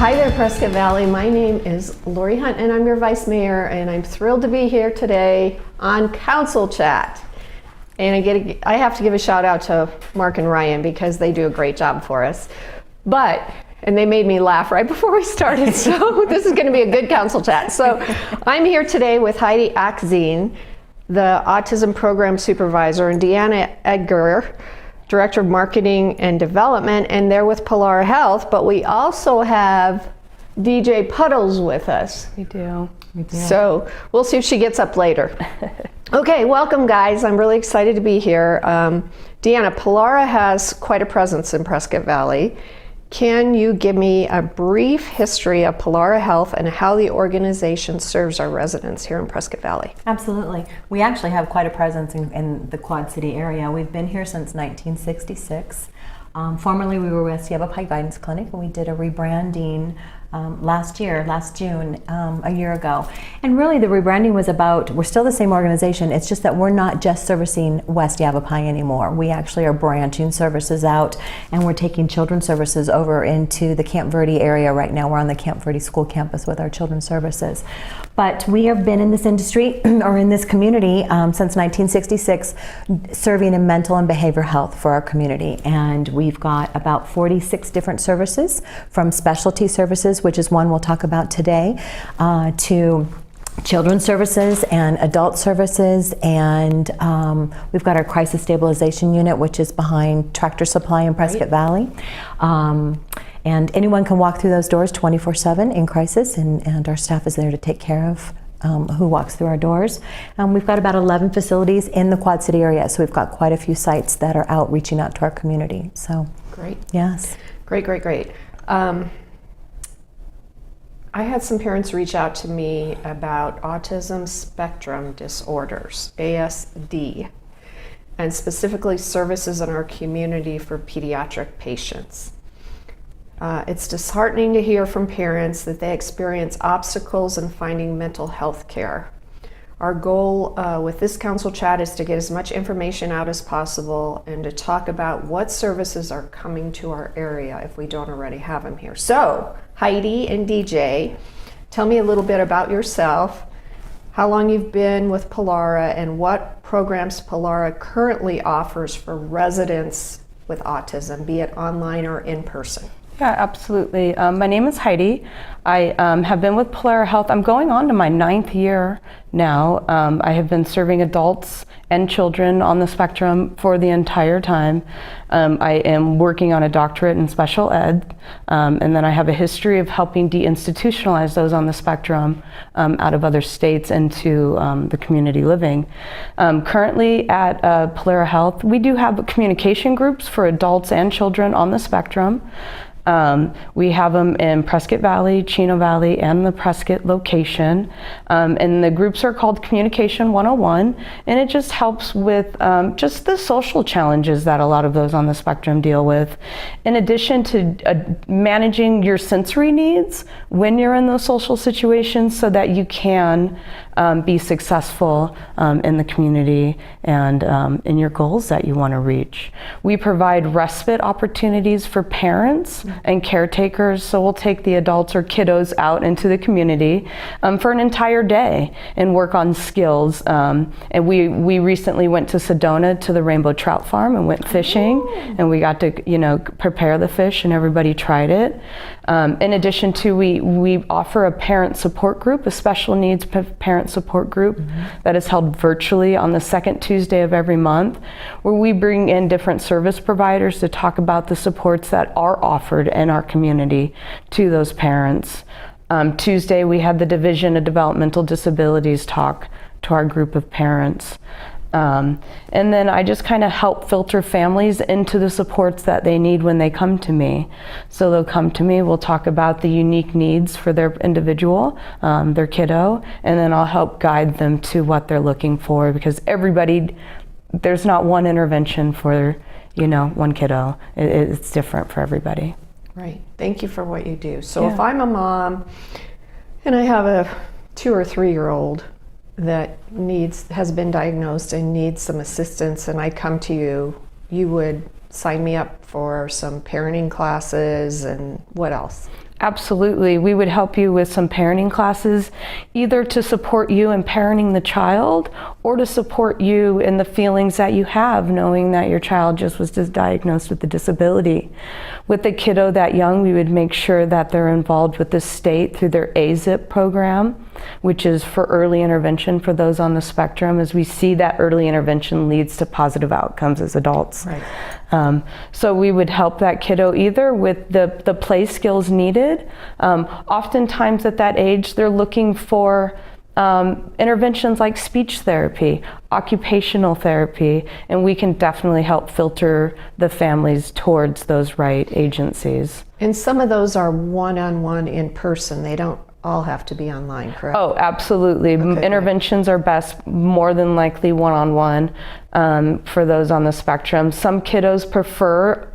Hi there, Prescott Valley. My name is Lori Hunt and I'm your Vice Mayor, and I'm thrilled to be here today on Council Chat. And I have to give a shout out to Mark and Ryan because they do a great job for us. And they made me laugh right before we started, so this is going to be a good Council Chat. So I'm here today with Heidi Ackzen, the Autism Program Supervisor, and Deanna, Eder, Director of Marketing and Development, and they're with Polara Health, but we also have DJ Puddles with us. We do. So we'll see if she gets up later. Okay, welcome guys. I'm really excited to be here. Deanna, Polara has quite a presence in Prescott Valley. Can you give me a brief history of Polara Health and how the organization serves our residents here in Prescott Valley? Absolutely. We actually have quite a presence in the Quad City area. We've been here since 1966. Formerly we were with Yavapai Guidance Clinic, and we did a rebranding last June, a year ago. And really the rebranding was about, we're still the same organization, it's just that we're not just servicing West Yavapai anymore. We actually are branching services out, and we're taking children's services over into the Camp Verde area right now. We're on the Camp Verde school campus with our children's services. But we have been in this industry, or in this community, since 1966, serving in mental and behavioral health for our community. And we've got about 46 different services, from specialty services, which is one we'll talk about today, to children's services and adult services, and we've got our crisis stabilization unit, which is behind Tractor Supply in Prescott Valley. And anyone can walk through those doors 24/7 in crisis, and our staff is there to take care of who walks through our doors. We've got about 11 facilities in the Quad City area, so we've got quite a few sites that are out reaching out to our community. So great. Yes. Great. I had some parents reach out to me about autism spectrum disorders, ASD, and specifically services in our community for pediatric patients. It's disheartening to hear from parents that they experience obstacles in finding mental health care. Our goal with this Council Chat is to get as much information out as possible and to talk about what services are coming to our area if we don't already have them here. So, Heidi and DJ, tell me a little bit about yourself, how long you've been with Polara, and what programs Polara currently offers for residents with autism, be it online or in person. Yeah, absolutely. My name is Heidi. I have been with Polara Health. I'm going on to my 9th year now. I have been serving adults and children on the spectrum for the entire time. I am working on a doctorate in special ed, and then I have a history of helping deinstitutionalize those on the spectrum out of other states into the community living. Currently at Polara Health, we do have communication groups for adults and children on the spectrum. We have them in Prescott Valley, Chino Valley, and the Prescott location. And the groups are called Communication 101, and it just helps with just the social challenges that a lot of those on the spectrum deal with. In addition to managing your sensory needs when you're in those social situations so that you can be successful in the community and in your goals that you want to reach. We provide respite opportunities for parents and caretakers, so we'll take the adults or kiddos out into the community for an entire day and work on skills. And we recently went to Sedona to the Rainbow Trout Farm and went fishing, and we got to prepare the fish, and everybody tried it. In addition to, we offer a parent support group, a special needs parent support group that is held virtually on the second Tuesday of every month, where we bring in different service providers to talk about the supports that are offered in our community to those parents. Tuesday we had the Division of Developmental Disabilities talk to our group of parents. And then I just kind of help filter families into the supports that they need when they come to me. So they'll come to me, we'll talk about the unique needs for their individual, their kiddo, and then I'll help guide them to what they're looking for, because there's not one intervention for, one kiddo. It's different for everybody. Right. Thank you for what you do. So if I'm a mom and I have a 2 or 3-year-old that has been diagnosed and needs some assistance, and I come to you, you would sign me up for some parenting classes, and what else? Absolutely. We would help you with some parenting classes, either to support you in parenting the child or to support you in the feelings that you have knowing that your child just was diagnosed with a disability. With a kiddo that young, we would make sure that they're involved with the state through their Ackzen program, which is for early intervention for those on the spectrum, as we see that early intervention leads to positive outcomes as adults. Right. So we would help that kiddo either with the play skills needed. Oftentimes at that age, they're looking for interventions like speech therapy, occupational therapy, and we can definitely help filter the families towards those right agencies. And some of those are one-on-one in person. They don't all have to be online, correct? Oh, absolutely. Okay, Interventions are best more than likely one-on-one for those on the spectrum. Some kiddos prefer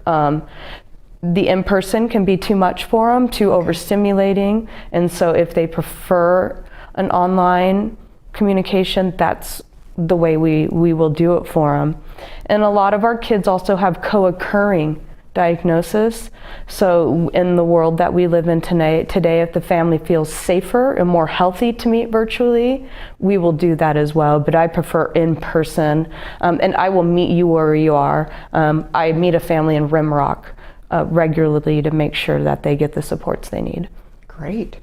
the in-person can be too much for them, too overstimulating, and so if they prefer an online communication, that's the way we will do it for them. And a lot of our kids also have co-occurring diagnosis. So in the world that we live in today, if the family feels safer and more healthy to meet virtually, we will do that as well. But I prefer in person, and I will meet you where you are. I meet a family in Rimrock regularly to make sure that they get the supports they need. Great,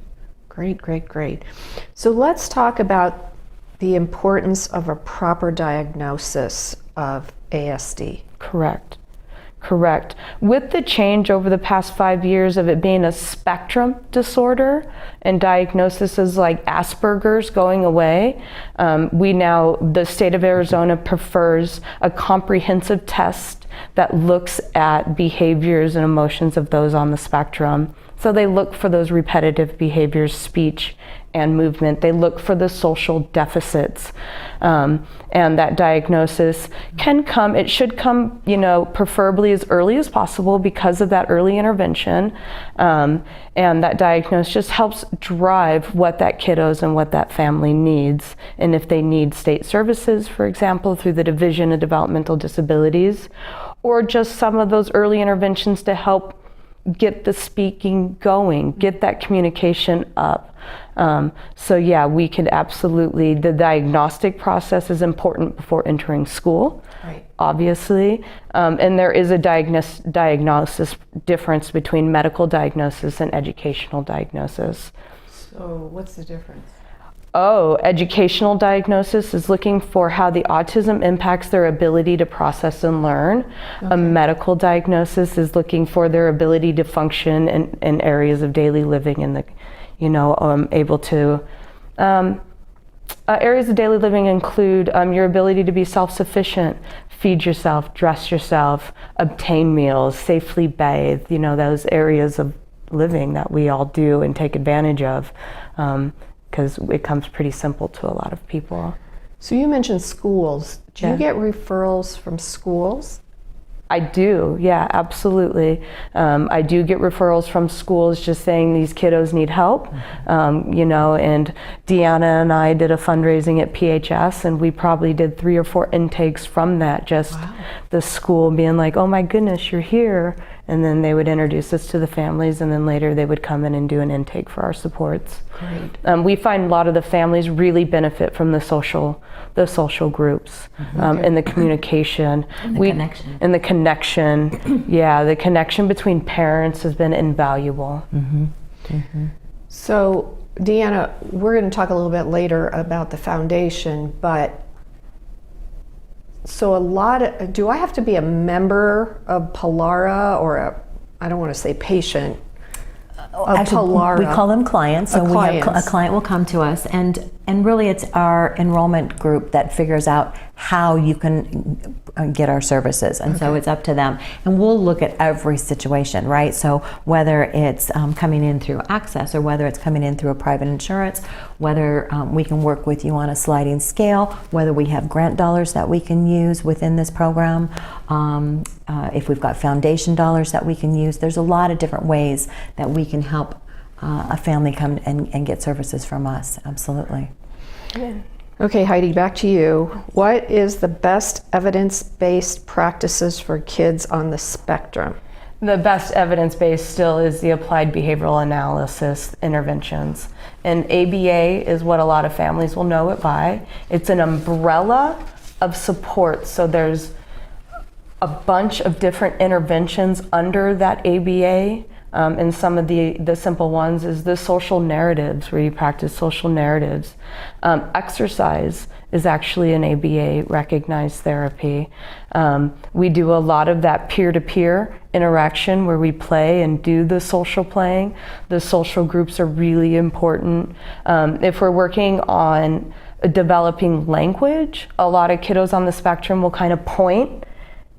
great, great, great. So let's talk about the importance of a proper diagnosis of ASD. Correct. With the change over the past 5 years of it being a spectrum disorder and diagnoses like Asperger's going away, the state of Arizona prefers a comprehensive test that looks at behaviors and emotions of those on the spectrum. So they look for those repetitive behaviors, speech and movement. They look for the social deficits. And that diagnosis it should come, preferably as early as possible because of that early intervention. And that diagnosis just helps drive what that kiddos and what that family needs. And if they need state services, for example, through the Division of Developmental Disabilities, or just some of those early interventions to help get the speaking going, get that communication up. So yeah, we could absolutely, the diagnostic process is important before entering school, right, obviously. And there is a diagnosis difference between medical diagnosis and educational diagnosis. So what's the difference? Educational diagnosis is looking for how the autism impacts their ability to process and learn. Okay. A medical diagnosis is looking for their ability to function in areas of daily living and areas of daily living include your ability to be self-sufficient, feed yourself, dress yourself, obtain meals, safely bathe, those areas of living that we all do and take advantage of. Because it comes pretty simple to a lot of people. So you mentioned schools. Do you get referrals from schools? I do, yeah, absolutely. I do get referrals from schools just saying these kiddos need help, and Deanna and I did a fundraising at PHS and we probably did 3 or 4 intakes from that, just wow. The school being like, oh my goodness, you're here. And then they would introduce us to the families and then later they would come in and do an intake for our supports. Great. We find a lot of the families really benefit from the social groups, and the communication. And the connection. And the connection, yeah, the connection between parents has been invaluable. Mm-hmm. Mm-hmm. So, Deanna, we're going to talk a little bit later about the foundation, but so do I have to be a member of Polara or I don't want to say patient, Polara? We call them clients. So a client will come to us and really it's our enrollment group that figures out how you can get our services. And so it's up to them. And we'll look at every situation, right? So whether it's coming in through Access or whether it's coming in through a private insurance, whether we can work with you on a sliding scale, whether we have grant dollars that we can use within this program, if we've got foundation dollars that we can use. There's a lot of different ways that we can help a family come and get services from us. Absolutely. Yeah. Okay, Heidi, back to you. What is the best evidence-based practices for kids on the spectrum? The best evidence base still is the applied behavioral analysis interventions. And ABA is what a lot of families will know it by. It's an umbrella of support. So there's a bunch of different interventions under that ABA. And some of the simple ones is the social narratives, where you practice social narratives. Exercise is actually an ABA recognized therapy. We do a lot of that peer-to-peer interaction where we play and do the social playing. The social groups are really important. If we're working on developing language, a lot of kiddos on the spectrum will kind of point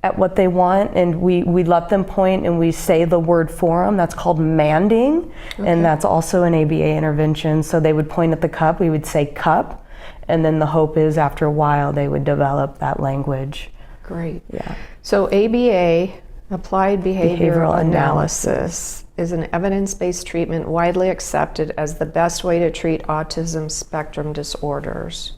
at what they want, and we let them point and we say the word for them. That's called manding, and that's also an ABA intervention. So they would point at the cup, we would say cup, and then the hope is after a while they would develop that language. Great. Yeah. So ABA, Applied Behavioral Analysis, is an evidence-based treatment widely accepted as the best way to treat autism spectrum disorders.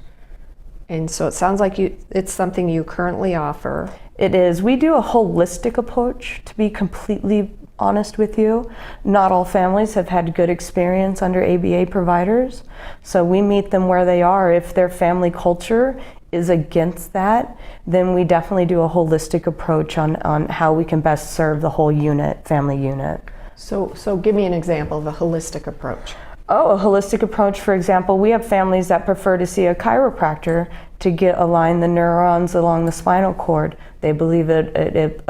And so it sounds like it's something you currently offer. It is. We do a holistic approach, to be completely honest with you. Not all families have had good experience under ABA providers, so we meet them where they are. If their family culture is against that, then we definitely do a holistic approach on how we can best serve the whole unit, family unit. So give me an example of a holistic approach. Oh, a holistic approach, for example, we have families that prefer to see a chiropractor to align the neurons along the spinal cord. They believe it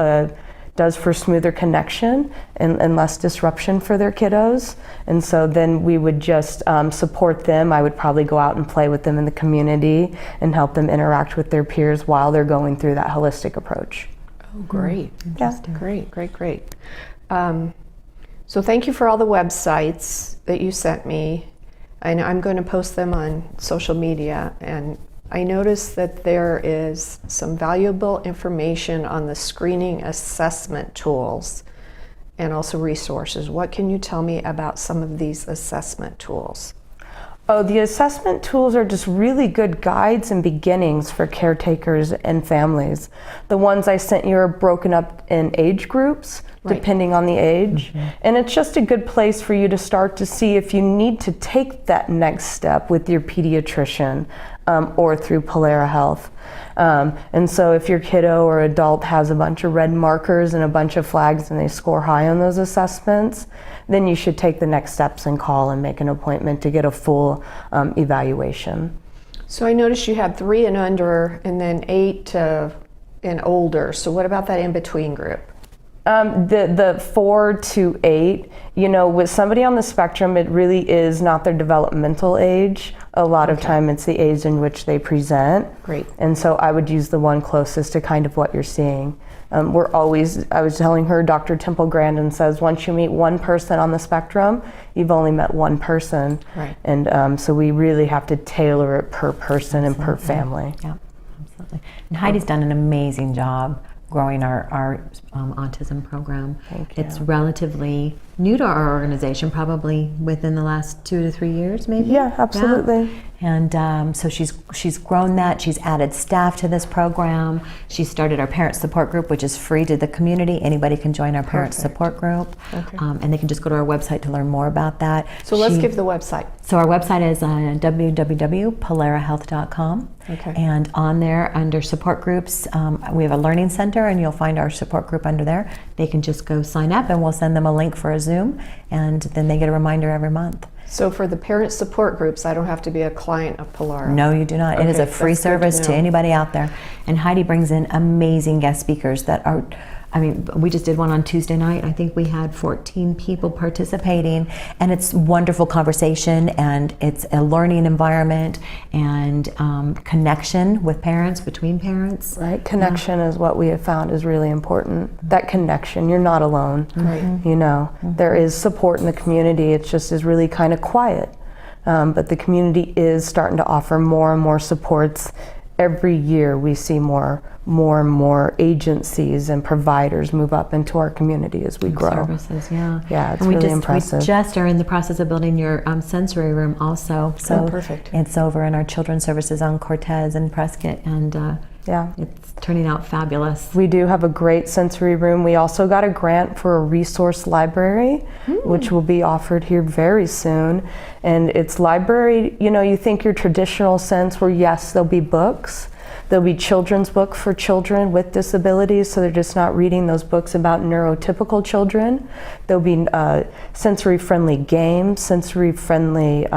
does for smoother connection and less disruption for their kiddos. And so then we would just support them. I would probably go out and play with them in the community and help them interact with their peers while they're going through that holistic approach. Oh, great. Yeah. Great. So thank you for all the websites that you sent me. And I'm going to post them on social media. And I noticed that there is some valuable information on the screening assessment tools and also resources. What can you tell me about some of these assessment tools? Oh, the assessment tools are just really good guides and beginnings for caretakers and families. The ones I sent you are broken up in age groups, depending on the age. And it's just a good place for you to start to see if you need to take that next step with your pediatrician or through Polara Health. And so if your kiddo or adult has a bunch of red markers and a bunch of flags and they score high on those assessments, then you should take the next steps and call and make an appointment to get a full evaluation. So I noticed you had 3 and under and then 8 and older. So what about that in-between group? The 4 to 8, with somebody on the spectrum, it really is not their developmental age. A lot of time it's the age in which they present. Great. And so I would use the one closest to kind of what you're seeing. I was telling her, Dr. Temple Grandin says, once you meet one person on the spectrum, you've only met one person. Right. And so we really have to tailor it per person and per family. Yeah, absolutely. And Heidi's done an amazing job growing our autism program. Thank you. It's relatively new to our organization, probably within the last 2 to 3 years, maybe. Yeah, absolutely. Yeah. And so she's grown that. She's added staff to this program. She started our parent support group, which is free to the community. Anybody can join our parent support group, and they can just go to our website to learn more about that. So let's give the website. So our website is www.polarahealth.com. Okay. And on there, under support groups, we have a learning center, and you'll find our support group under there. They can just go sign up, and we'll send them a link for a Zoom, and then they get a reminder every month. So for the parent support groups, I don't have to be a client of Polara? No, you do not. It is a free service to anybody out there. And Heidi brings in amazing guest speakers that are, we just did one on Tuesday night. I think we had 14 people participating, and it's wonderful conversation, and it's a learning environment and connection with parents, between parents. Right, connection is what we have found is really important. That connection, you're not alone. Right. There is support in the community. It just is really kind of quiet. But the community is starting to offer more and more supports. Every year we see more and more agencies and providers move up into our community as we grow. Services, yeah. Yeah, it's and really impressive. We just are in the process of building your sensory room also. So perfect. It's over in our children's services on Cortez and Prescott, and Yeah. It's turning out fabulous. We do have a great sensory room. We also got a grant for a resource library, which will be offered here very soon. And it's library, you know, you think your traditional sense where yes, there'll be books. There'll be children's book for children with disabilities, so they're just not reading those books about neurotypical children. There'll be sensory-friendly games, sensory-friendly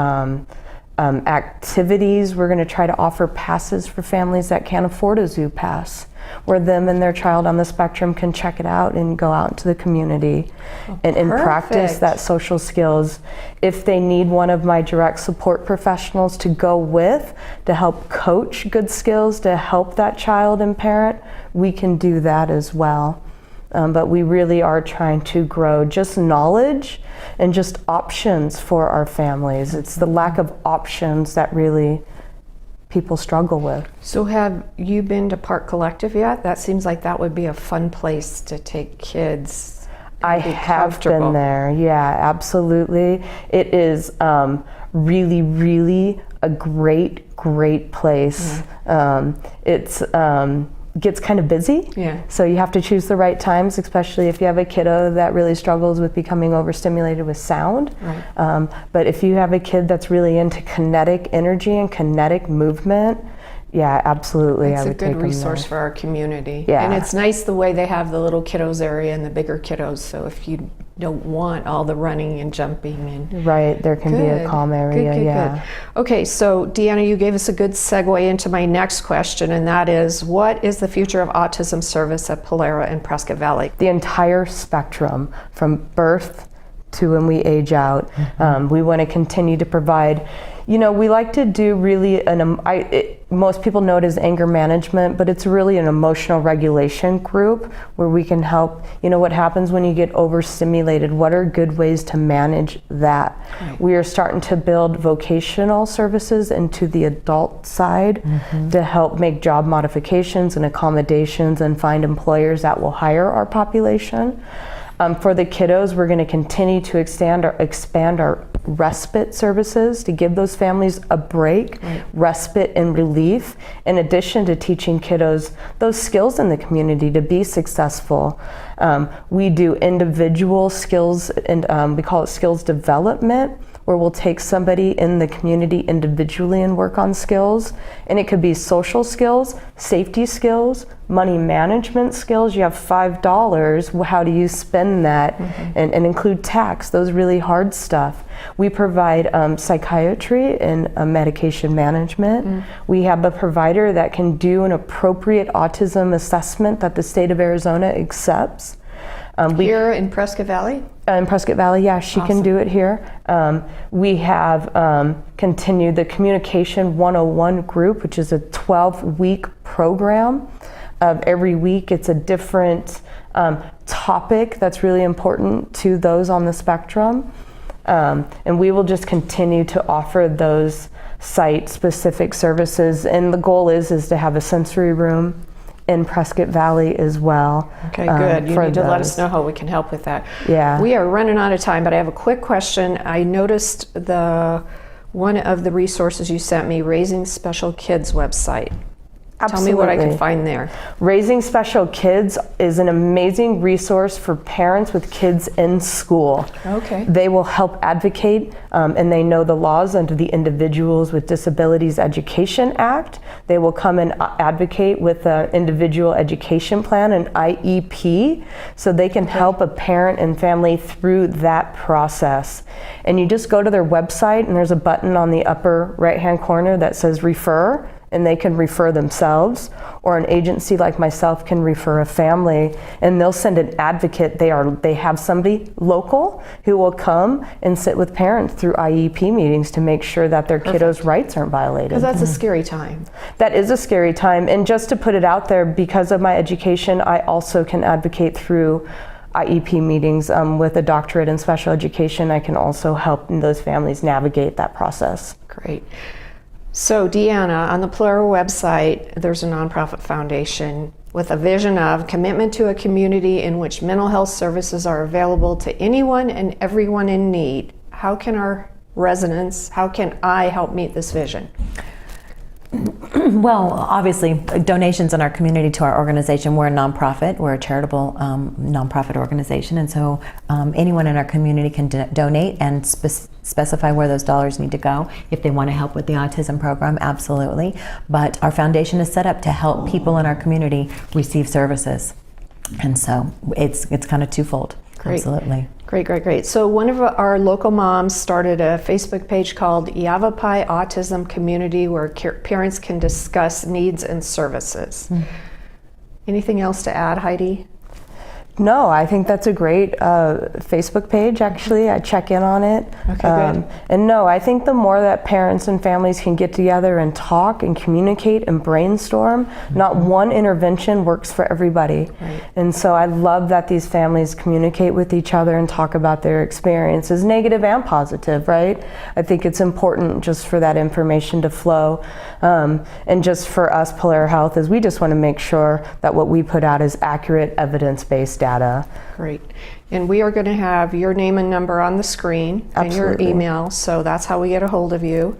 activities. We're going to try to offer passes for families that can't afford a zoo pass, where them and their child on the spectrum can check it out and go out into the community and practice that social skills. If they need one of my direct support professionals to go with to help coach good skills to help that child and parent, we can do that as well. But we really are trying to grow just knowledge and just options for our families. It's the lack of options that really people struggle with. So have you been to Park Collective yet? That seems like that would be a fun place to take kids. I have been there, yeah, absolutely. It is really, really a great place. It's gets kind of busy, so you have to choose the right times, especially if you have a kiddo that really struggles with becoming overstimulated with sound. But if you have a kid that's really into kinetic energy and kinetic movement, yeah, absolutely. It's I would take a good resource for our community. Yeah. And it's nice the way they have the little kiddos area and the bigger kiddos, so if you don't want all the running and jumping and right, there can be a calm area. Good. Okay, so Deanna, you gave us a good segue into my next question, and that is, what is the future of autism service at Polara and Prescott Valley? The entire spectrum from birth to when we age out. We want to continue to provide, you know, we like to do really most people know it as anger management, but it's really an emotional regulation group where we can help, you know, what happens when you get overstimulated, what are good ways to manage that? We are starting to build vocational services into the adult side to help make job modifications and accommodations and find employers that will hire our population. For the kiddos, we're going to continue to expand our respite services to give those families a break, respite and relief, in addition to teaching kiddos those skills in the community to be successful. We do individual skills, and we call it skills development, where we'll take somebody in the community individually and work on skills. And it could be social skills, safety skills, money management skills. You have $5, how do you spend that? And include tax, those really hard stuff. We provide psychiatry and medication management. We have a provider that can do an appropriate autism assessment that the state of Arizona accepts. Here in Prescott Valley? In Prescott Valley, yeah, she can do it here. We have continued the Communication 101 group, which is a 12-week program. Every week it's a different topic that's really important to those on the spectrum. And we will just continue to offer those site-specific services. And the goal is to have a sensory room in Prescott Valley as well. Okay, good. You need to let us know how we can help with that. Yeah. We are running out of time, but I have a quick question. I noticed one of the resources you sent me, Raising Special Kids website. Absolutely. Tell me what I can find there. Raising Special Kids is an amazing resource for parents with kids in school. Okay. They will help advocate, and they know the laws under the Individuals with Disabilities Education Act. They will come and advocate with an individual education plan, an IEP, so they can help a parent and family through that process. And you just go to their website, and there's a button on the upper right-hand corner that says refer, and they can refer themselves, or an agency like myself can refer a family, and they'll send an advocate. They have somebody local who will come and sit with parents through IEP meetings to make sure that their kiddos' rights aren't violated. Because that's a scary time. That is a scary time, and just to put it out there, because of my education, I also can advocate through IEP meetings with a doctorate in special education. I can also help those families navigate that process. Great. So Deanna, on the Polara website, there's a nonprofit foundation with a vision of commitment to a community in which mental health services are available to anyone and everyone in need. How can our residents, how can I help meet this vision? Well, obviously, donations in our community to our organization. We're a nonprofit. We're a charitable nonprofit organization, and so anyone in our community can donate and specify where those dollars need to go. If they want to help with the autism program, absolutely. But our foundation is set up to help people in our community receive services, and so it's kind of twofold. Great. Absolutely. Great. So one of our local moms started a Facebook page called Yavapai Autism Community where parents can discuss needs and services. Anything else to add, Heidi? No, I think that's a great Facebook page, actually. I check in on it. Okay, good. And no, I think the more that parents and families can get together and talk and communicate and brainstorm, not one intervention works for everybody. Right. And so I love that these families communicate with each other and talk about their experiences, negative and positive, right? I think it's important just for that information to flow. And just for us, Polara Health, is we just want to make sure that what we put out is accurate, evidence-based data. Great. And we are going to have your name and number on the screen and your Absolutely. email, so that's how we get a hold of you.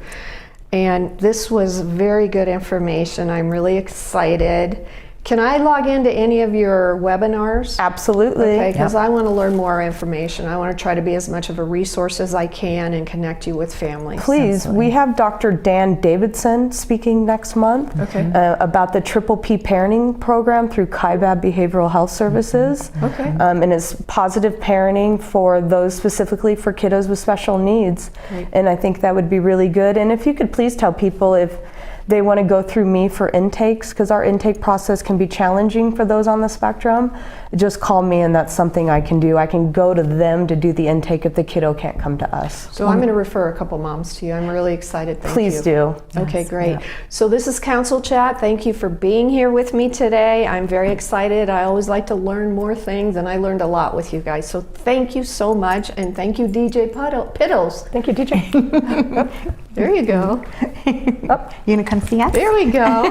And this was very good information. I'm really excited. Can I log into any of your webinars? Absolutely. Okay, because I want to learn more information. I want to try to be as much of a resource as I can and connect you with families. Please, we have Dr. Dan Davidson speaking next month about the Triple P Parenting Program through Kaibab Behavioral Health Services. Okay. And it's positive parenting for those specifically for kiddos with special needs. Great. And I think that would be really good. And if you could please tell people if they want to go through me for intakes, because our intake process can be challenging for those on the spectrum, just call me and that's something I can do. I can go to them to do the intake if the kiddo can't come to us. So I'm going to refer a couple moms to you. I'm really excited. Thank you. Please do. Okay, Yes, great. yeah. So this is Council Chat. Thank you for being here with me today. I'm very excited. I always like to learn more things, and I learned a lot with you guys. So thank you so much, and thank you, DJ Piddles. Thank you, DJ. There you go. You gonna come see us? There we go.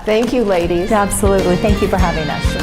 Thank you, ladies. Absolutely. Thank you for having us.